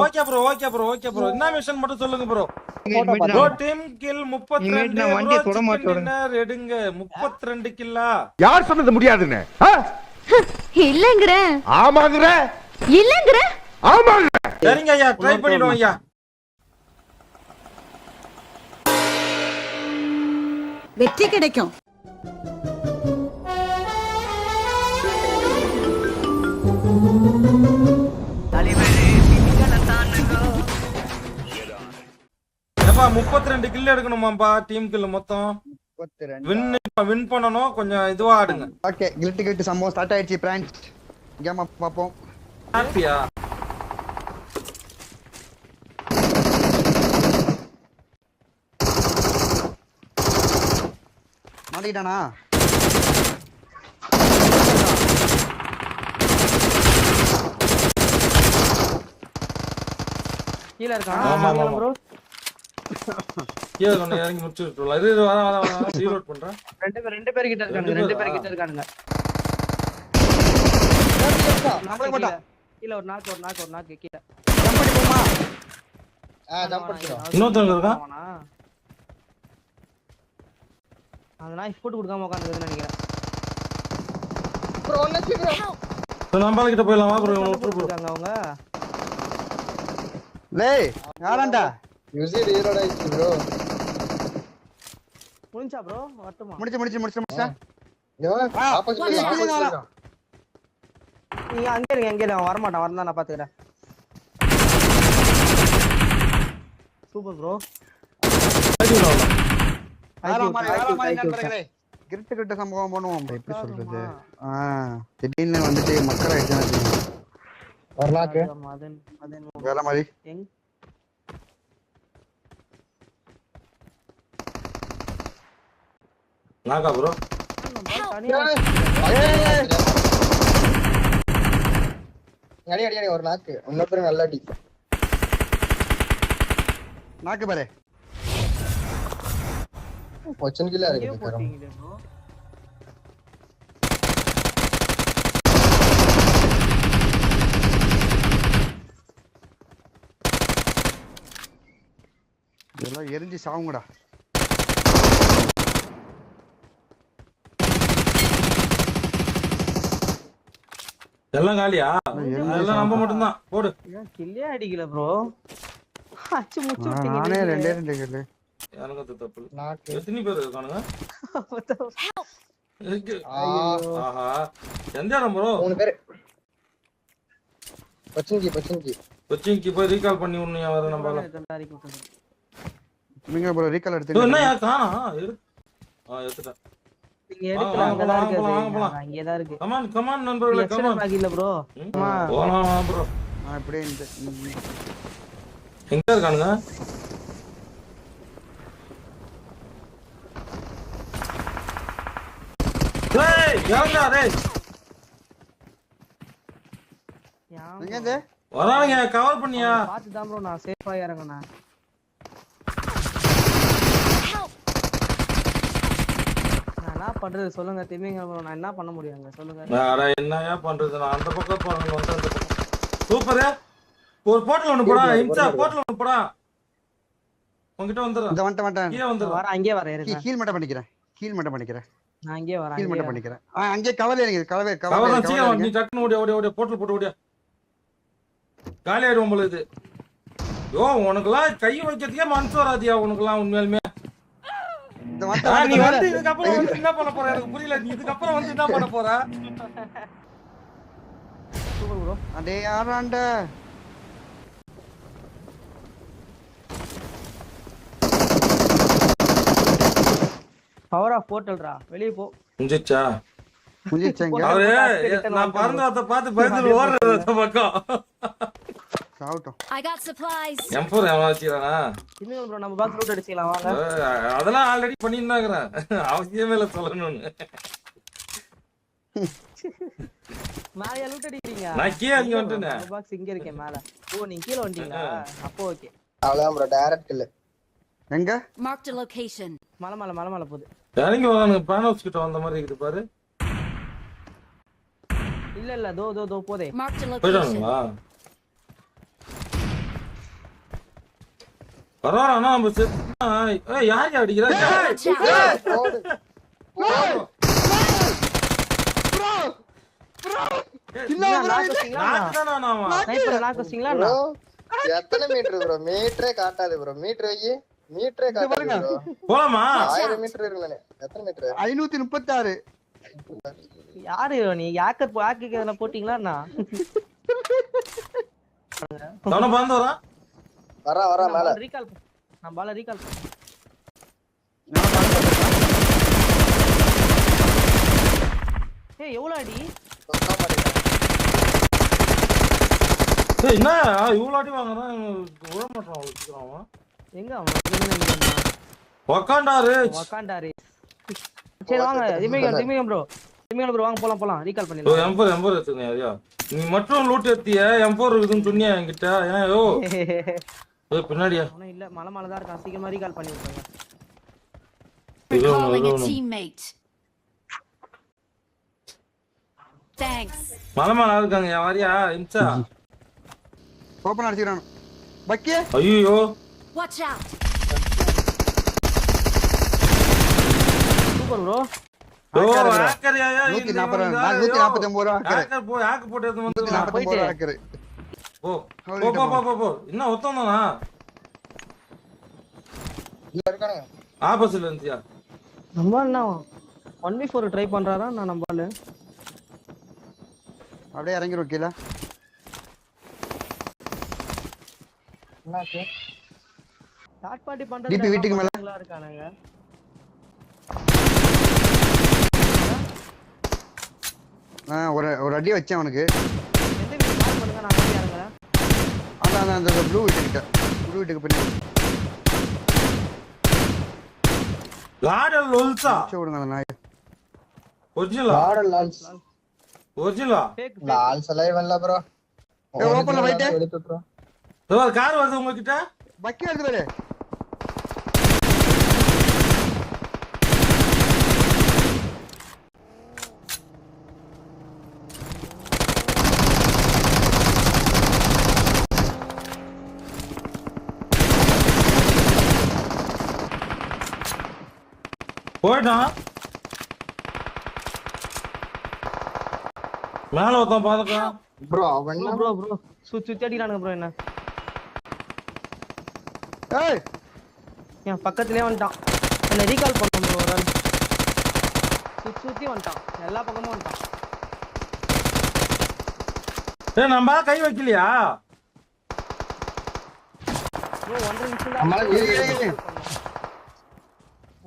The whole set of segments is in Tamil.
Okay bro okay bro okay bro என்ன மிஷன் மட்டும் சொல்லுங்க bro. Bro team kill 32 bro chicken dinner எடுங்க 32 கில்லா. யார் சொன்னது முடியாதுன்னு? இல்லங்கற ஆமாங்கற இல்லங்கற ஆமாங்க. சரிங்க ஐயா ட்ரை பண்ணிடுவோம் ஐயா. வெற்றி கிடைக்கும். ஏப்பா 32 கில் எடுக்கணுமாப்பா டீம் கில் மொத்தம். வின் பண்ணனும் கொஞ்சம் இதுவா ஆடுங்க. ஓகே கில்ட் சம்பவம் ஸ்டார்ட் ஆயிடுச்சு பிராங்க் கேம் பாப்போம். ஹாப்பியா மாட்டிட்டானா? கீழ இருக்கான். ஆமா ஆமா ப்ரோ கீழ கொண்டு இறங்கி முடிச்சிட்டோம். இது வர ரீலோட் பண்றேன். ரெண்டு பேர் கிட்ட இருக்கானுங்க. ரெண்டு பேர் கிட்ட இருக்கானுங்க. நம்மளே மாட்டா. கீழ ஒரு நாக்கு கீழ. ஜம்ப் பண்ணி போமா. ஜம்ப் பண்ணிடுறோம். இன்னொருத்தங்க இருக்கான். அந்த நாய் ஃபுட் கொடுக்காம உட்கார்ந்திருக்குன்னு நினைக்கிறேன். ப்ரோ ஒண்ணு ப்ரோ. நம்பால கிட்ட போயிடலாம் வா ப்ரோ. இருக்காங்க அவங்க. டேய் யாரண்டா? யூசிட் ஹீரோடா இருக்கு ப்ரோ. முடிஞ்சா ப்ரோ வரட்டுமா? முடிச்சு. யோ ஆப்போசிட்ல. நீங்க அங்க இருங்க வர மாட்டான். வரதா நான் பாத்துக்கறேன். Super bro. கிரிட்டு சம்பவம் பண்ணுவோம். எப்படி சொல்றது? திடீர்னு வந்துட்டு மக்கள் ஆயிடுச்சு. வரலாக்கு வேலை மாதிரி நாகா ப்ரோ. அடி ஒரு நாக்கு. இன்னொரு நல்ல அடி. நாக்கு பாரு. ஒச்சன் கில்ல இருக்கு கரம். இதெல்லாம் எரிஞ்சு சாவுங்கடா. எல்லாம் காலியா? எல்லாம் நம்ம மட்டும் தான். போடு. கில்லே அடிக்கல ப்ரோ. அச்சு முச்சு விட்டீங்க. நானே ரெண்டே கில்லு. எனக்கு தப்பு. நாக்கு. எத்தனை பேர் இருக்கானுங்க? ஆஹா. எந்த இடம் ப்ரோ? 3 பேர். பச்சன்கி. கொச்சின்க்கு போய் ரீகால் பண்ணி உன்னையா வர நம்பல. நீங்க ப்ரோ ரீகால் எடுத்து. என்ன யா காணா? எடுத்துட்டேன். நீங்க எடுக்கல அங்க தான் இருக்கு. அங்க தான் இருக்கு. கமான் நண்பர்களே கமான். இல்ல ப்ரோ. போலாம் ப்ரோ. அப்படியே எங்க இருக்கானுங்க? டேய் யாரா டேய்? எங்கது? வராங்க கவர் பண்ணியா? பாத்து தான் ப்ரோ நான் சேஃபா இறங்கனா. நான் என்ன பண்றது சொல்லுங்க திமிங்க ப்ரோ. நான் என்ன பண்ண முடியுங்க சொல்லுங்க. அட என்னயா பண்றது? நான் அந்த பக்கம் போறேன் வந்து அந்த பக்கம். சூப்பர். ஒரு போட்டல் ஒன்னு போடா. இன்சா போட்டல் ஒன்னு போடா. உன்கிட்ட வந்துறேன். இந்த வந்துட்டேன். கீழ வந்து வர அங்கே வர இருங்க. ஹீல் மட்டும் பண்ணிக்கிறேன். நான் அங்கே வரேன். ஹீல் மட்டும் பண்ணிக்கிறேன். அங்கே கவர் ஏறிங்க. கவர் சீக்கிரம் நீ டக்குனு ஓடி போட்டல் போட்டு ஓடியா. காலி ஆயிடும் போல இது. யோ உனக்குலாம் கை வைக்கிறதுக்கே மனசு வராதியா உனக்குலாம் உண்மையாலுமே. நீ வந்து இதுக்கு அப்புறம் வந்து என்ன பண்ண போற? எனக்கு புரியல. நீ இதுக்கு அப்புறம் வந்து என்ன பண்ண போற? Super bro. அடே யாராண்டா? Power of போர்ட்டல்ரா. வெளிய போ. முடிஞ்சிச்சா? முடிஞ்சிச்சங்க. அவரே நான் பறந்தத பார்த்து பயந்து ஓடுறது அந்த பக்கம். சாவுட்டோம். I got supplies. M4 எவனா வச்சிரானா? இன்னும் ப்ரோ நம்ம பாக்ஸ் லூட் அடிச்சிக்கலாம் வாங்க. அதெல்லாம் ஆல்ரெடி பண்ணிருந்தாங்கறேன். அவசியமே இல்ல சொல்லணும்னு. மேல லூட் அடிக்கிறீங்க. நான் கீழ இங்க வந்துட்டேனே. பாக்ஸ் இங்க இருக்கே மேல. ஓ நீங்க கீழ வந்துட்டீங்களா? அப்போ ஓகே. அவ்வளவுதான் ப்ரோ டைரக்ட் கில். எங்க? Marked a location. மலை போகுது. இறங்கி வாங்க. பானோஸ் கிட்ட வந்த மாதிரி இருக்குது பாரு. இல்ல தோ போதே. Marked a location. போய்டாங்களா? பரவாயில்ல நம்ம யார் அடிக்கிறா Watch out! ஓடு. ஸ்னைப்பர் bro, எத்தனை மீட்டர் ப்ரோ? மீட்டரே காட்டாது ப்ரோ. மீட்டர் வையி. மீட்டரே காட்டாது ப்ரோ. போலாமா 1000 மீட்டர் இருக்குன்னு. எத்தனை மீட்டர்? 536. யாரு நீ யாக்கர் பாக்கிக்கிறதுல போட்டீங்களா? தவணை பறந்து வரான். வரா மேல. ரீகால் நான் பால ரீகால் ஏய் எவ்வளவு அடி? சொன்னா மாட்டேன். என்ன இவ்வளோ அடி வாங்குறான் விழ மாட்டான் வச்சுக்கிறான் எங்க அவன் உக்காண்டாரு உக்காண்டாரு. சரி வாங்க திமிகம் ப்ரோ வாங்க போலாம் ரீகால் பண்ணிடலாம். M4 எடுத்துங்க ஐயா. நீ மட்டும் லூட் எடுத்திய M4 இருக்குதுன்னு சொன்னியா என்கிட்ட? ஏன் யோ பின்னாடியா அவனும் இல்ல மலை தான் இருக்கான். சீக்கிரமா ரீகால் பண்ணி விட்டுருங்க. Recalling a teammate. Thanks. மலை இருக்காங்க வாரியா இம்சா. ஓபன் அடிச்சிரான் பக்கிய. ஐயோ Watch out! Super bro. Hacker ஐயா 149 ரூபா ஹேக்கர். ஹேக்கர் போய் ஹேக் போட்டு எடுத்து வந்து 149 ரூபா ஹேக்கர். போ என்ன ஒத்தம்தானா? இல்ல இருக்கானுங்க. ஆப்போசிட்ல இருந்துச்சியா? நம்ம என்ன 1v4 ட்ரை பண்றாரா? நான் நம்பால அப்படியே இறங்கிரும் கீழ. என்னாச்சு? ஸ்டார்ட் பார்ட்டி பண்றது டிபி வீட்டுக்கு மேல இருக்கானுங்க. ஒரு அடி வச்சேன் அவனுக்கு. எந்த வீடு மார்க் பண்ணுங்க நான் அப்படியே இறங்குறேன். அதான் அந்த ப்ளூ வீட்டுக்கு பின்னாடி. லாடல் லொல்சா விடுங்க அந்த நாய். ஒரிஜினலா? ஒரிஜினலா? ஃபேக் லால் சலைவன்ல ப்ரோ. ஓபன்ல போயிட்டு எடுத்து ப்ரோ. கார் வருது உங்ககிட்ட. பக்கி வருது பாரு. போயிட்டான் மேல ஒருத்தன் பாத்துக்கான். ப்ரோ அவன் ப்ரோ சுத்தி அடிக்கிறானுங்க ப்ரோ. என்ன ஏய் என் பக்கத்துலயே வந்துட்டான். என்ன ரீகால் பண்ணோம் ப்ரோ. ஒரு ஆள் சுத்தி வந்துட்டான். எல்லா பக்கமும் வந்துட்டான். நம்ம கை வைக்கலையா? ப்ரோ 1.5 நிமிஷம்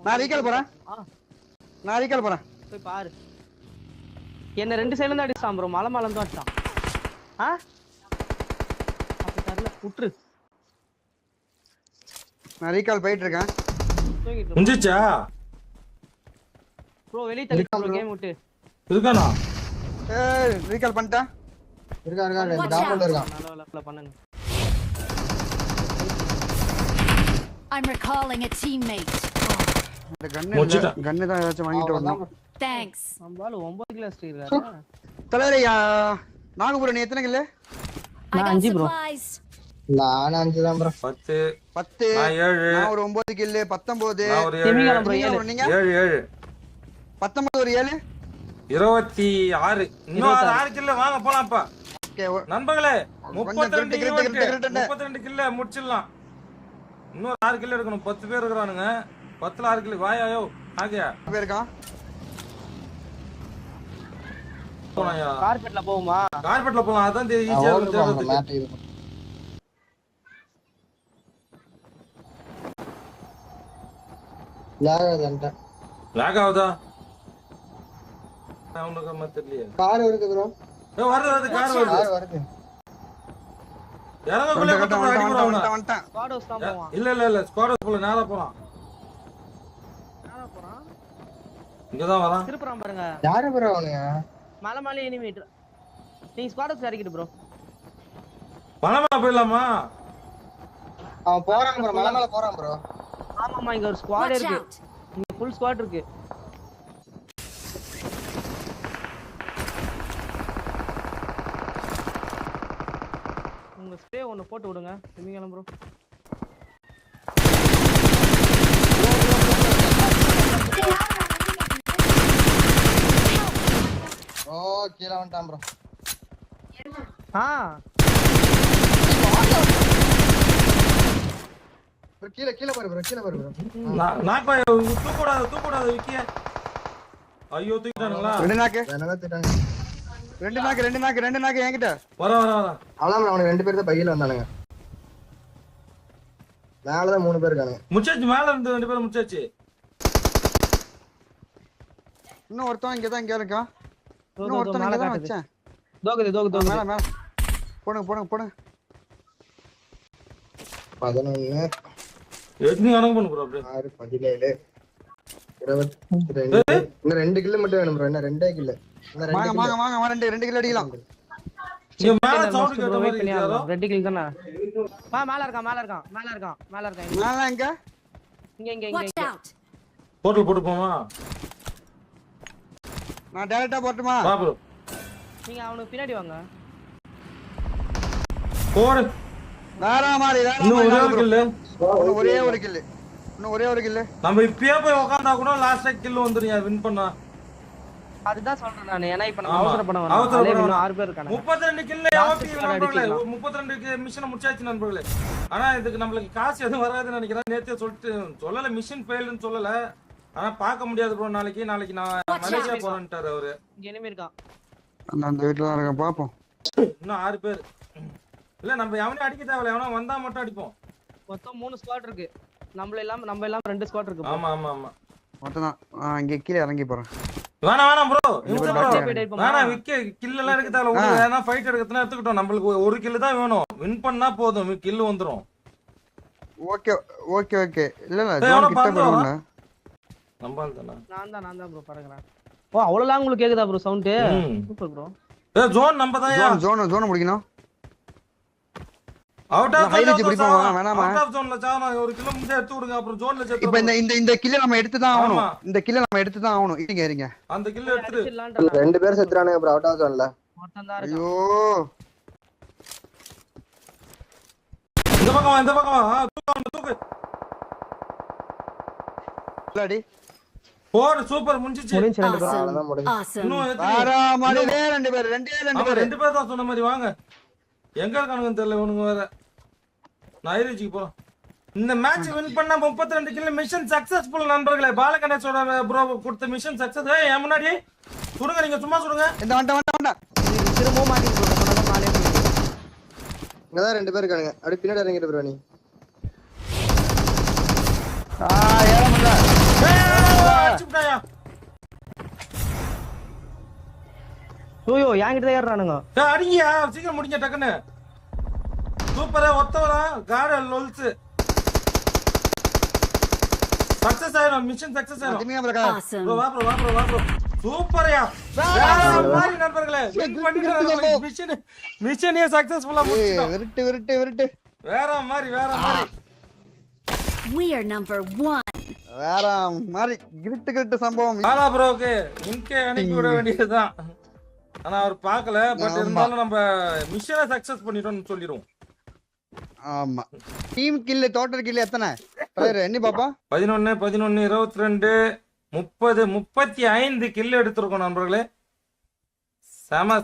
நான் ரீகால் போறேன். போய் பாரு. என்ன 2 சைடுல இருந்து அடிச்சான் ப்ரோ. மலை இருந்து அடிச்சான். அப்படி தரல விட்டுரு. நான் ரீகால் போயிட்டு இருக்கேன். தூங்கிட்டு முடிஞ்சிச்சா? ப்ரோ வெளிய தள்ளி ப்ரோ கேம் விட்டு. இருக்கானா? ஏய் ரீகால் பண்ணிட்டேன். இருக்கான் டாப்ல இருக்கான். நல்ல பண்ணுங்க. I'm recalling a teammate. இந்த கன்னு தான் ஏதாச்சும் வாங்கிட்டு வரணும். Thanks. நம்மால 9 கிலோ ஸ்டீல் தலைவரையா நாகபுரம் நீ எத்தனை kilo? I got 5 bro. supplies. நான் 5 தான் ப்ரோ. 10 10 நான் 7 நான் ஒரு 9 கிலோ 19 நான் ஒரு செமிகாலம் ப்ரோ. நீங்க 7 19 ஒரு 7 26 இன்னும் 6 கிலோ வாங்க போலாம்ப்பா. ஓகே நண்பர்களே 32 கிலோ முடிச்சிடலாம். இன்னொரு 6 கிலோ எடுக்கணும். 10 பேர் இருக்கிறானுங்க. 10ல 6 கிலோ வாயாயோ ஆகியா இருக்கான். போனாயா? கார்பெட்ல போவோமா? கார்பெட்ல போலாம். அதான் ஈஸியா இருக்கும் தேடுறதுக்கு. லாக் ஆகுதா? அவனுக்கு அம்மா தெரியலையே. கார் இருக்கு ப்ரோ. வருது கார் வருது. இறங்கக்குள்ளே அடி போறான். வந்துட்டான். ஸ்குவாட் ஹவுஸ் தான் போவோம். இல்ல ஸ்குவாட் ஹவுஸ் போல நேரா போறான். இங்கதான் வரான். திருப்புறான் பாருங்க. யாரு ப்ரோ அவனுங்க? மலை எனிமேட். நீ ஸ்குவாட் ஹவுஸ் இறக்கிடு ப்ரோ. மலை போயிடலாமா? அவன் போறான் ப்ரோ. மலை மேல போறான் ப்ரோ. ஆமாமா இங்க ஒரு ஸ்குவாட் Watch இருக்கு. out! இங்க ஃபுல் ஸ்குவாட் இருக்கு. உங்க ஸ்ப்ரே ஒன்னு போட்டு விடுங்க. செமிகாலம் ப்ரோ. கீழே வந்துட்டான் ப்ரோ. ஆ ப்ரோ கீழே கீழே பாரு ப்ரோ, கீழே பாரு ப்ரோ. நான் தூக்கூடாது விக்கிய. ஐயோ தூக்கிட்டானுங்களா? ரெண்டு நாக்கு என்னடா திட்டாங்க. ரெண்டு நாக்கு என்கிட்ட. வர அவ்வளவு அவனுக்கு 2 பேர் தான் பையில வந்தானுங்க. மேலதான் 3 பேர் இருக்கானுங்க. முச்சாச்சு, மேல இருந்து 2 பேரும் முச்சாச்சு. இன்னும் ஒருத்தன் இங்க இருக்கான். தோ, இன்னும் தோ, ஒருத்தன் மேல இங்க தான் காட்டுது. வச்சேன். தோகுது மேல மேல போடுங்க 11 எத்தனை கணக்கு பண்ணு ப்ரோ அப்படியே. 6 17 22 இன்னும் 2 கிலோ மட்டும் வேணும் ப்ரோ. என்ன 2 கிலோ. இன்னும் 2 கிலோ. வாங்க 2 கிலோ அடிக்கலாம். இங்க மேல சவுண்ட் கேட்ட மாதிரி இருக்காரோ? ரெட் கில் தானே. மேல இருக்கான். மேல எங்க? இங்க Watch out! போட்டல் போட்டு போமா? நான் டைரக்டா போட்டுமா? வா ப்ரோ. நீங்க அவனுக்கு பின்னாடி வாங்க. போடு. வேற மாதிரி இன்னும் ஒரே ஒரு கில். இன்னும் ஒரே ஒரு கில். நம்ம இப்பயே போய் உட்கார்ந்தா கூட லாஸ்ட் கில் வந்துருயா வின் பண்ணா. அதுதான் சொல்றேன் நான். ஏன்னா இப்ப நம்ம ஆமா. அவசரப்பட அவசரப்பட வேணாம். வேணாம். 6 பேர் இருக்காங்க. 32 கில் Last ஓபி squad நண்பர்களே. அடிக்கலாம். 32 மிஷன் முடிச்சாச்சு நண்பர்களே. ஆனா இதுக்கு நம்மளுக்கு காசு எதுவும் வராதுன்னு நினைக்கிறேன். நேத்தே சொல்லல மிஷன் ஃபெயில்னு சொல்லல. ஆனா பார்க்க முடியாது ப்ரோ. நாளைக்கு நான் மலேசியா போறேன்ட்டாரு அவரு. இங்க enemy இருக்கான். அந்த வீட்ல தான் இருக்க பாப்போம். இன்னும் 6 பேர். இல்ல நம்ம எவனையும் அடிக்க தேவையில்ல. எவனா வந்தா மட்டும் அடிப்போம். மொத்தம் 3 ஸ்குவாட் இருக்கு. நம்ம எல்லாம் 2 ஸ்குவாட் இருக்கு. ஆமா மொத்தம் தான். இங்க கீழே இறங்கி போறேன். வேணாம் ப்ரோ. போமா. வேணாம் விக்க கில் எல்லாம் எடுக்க தேவையில்ல. வேணா ஃபைட் எடுக்கறதுனா எடுத்துக்கிட்டோம். நம்மளுக்கு ஒரு கில் தான் வேணும். வின் பண்ணா போதும். கில் வந்துரும். ஓகே. இல்ல எவனோ ஜோன் கிட்ட போறோம்ல. நம்பால் தானா? நான் தான் ப்ரோ பறக்குறேன். ஓ அவ்வளவு லாங் உங்களுக்கு கேக்குதா bro sound? Super bro. Zone நம்ம தான். ஜோன் முடிக்கணும். அவுட் ஆஃப் ஹைலைட் பிடிப்போம் வேணாமா? அவுட் ஆஃப் ஜோன்ல சாவனா ஒரு கிலோ முன்னே எடுத்து விடுங்க. அப்புறம் ஜோன்ல சேர்த்து. இப்போ இந்த கில்ல நம்ம எடுத்து தான் ஆவணும். ஆமா. இந்த கில்ல நம்ம எடுத்து தான் ஆவணும். இருங்க. அந்த கில்ல எடுத்து. 2 பேர் செத்துறானுங்க ப்ரோ அவுட் ஆஃப் ஜோன்ல. ஒருத்தன் தான் இருக்கான். ஐயோ. இந்த பக்கம் வா. தூக்கு. இல்லடி. போடு சூப்பர் முடிஞ்சிச்சு. முடிஞ்சு 2 பேர். அவ்வளவுதான் முடிஞ்சு. Awesome! இன்னும் எத்தனை? வேற மாதிரி 2 பேர். ஆமா, 2 பேர் தான் சொன்ன மாதிரி வாங்க. எங்க இருக்கானுங்கன்னு தெரியல இவனுங்க வேற. நான் ஐரிஜிக்கு போறேன். இந்த மேட்ச் வின் பண்ணா 32 கில் மிஷன் சக்சஸ்ஃபுல் நண்பர்களே. பாலகணேஷோட ப்ரோ கொடுத்த மிஷன் சக்சஸ். ஏய் முன்னாடி சுடுங்க. நீங்க சும்மா சுடுங்க. இந்த வண்ட. திரும்ப மாட்டி ப்ரோ. நம்ம காலே இங்கதான் 2 பேர் இருக்கானுங்க. அப்படியே பின்னாடி இறங்கிடு ப்ரோ நீ. ஏற முடியல. அடிச்சுட்டாயா? ஐயோ என்கிட்ட தான் ஏறானுங்க. அடிங்கயா சீக்கிரம் முடிங்க டக்குன்னு. சூப்பரா ஒத்தவரா காட லொல்ஸ். சக்சஸ் ஆயிடும். மிஷன் சக்சஸ் ஆயிடும். திமியா பிரகா. Awesome! ப்ரோ வா ப்ரோ. சூப்பர்யா. வேற மாதிரி நண்பர்களே. வின் பண்ணிட்டோம். மிஷனே சக்சஸ்ஃபுல்லா முடிச்சிட்டோம். விருட்டு. வேற மாதிரி. We are number 1! வேற மாதிரி கிரிட்டு சம்பவம். பாலா ப்ரோக்கு இன்கே அனுப்பி விட வேண்டியதுதான். ஆனா அவர் பார்க்கல. பட் இருந்தாலும் நம்ம மிஷனை சக்சஸ் பண்ணிட்டோம்னு சொல்லிடுவோம். ஆமா. டீம் கில் டோட்டல் கில் எத்தனை? எண்ணி பாப்பா. 11 22 22 30 35 கில் எடுத்திருக்கோம் நண்பர்களே. செம.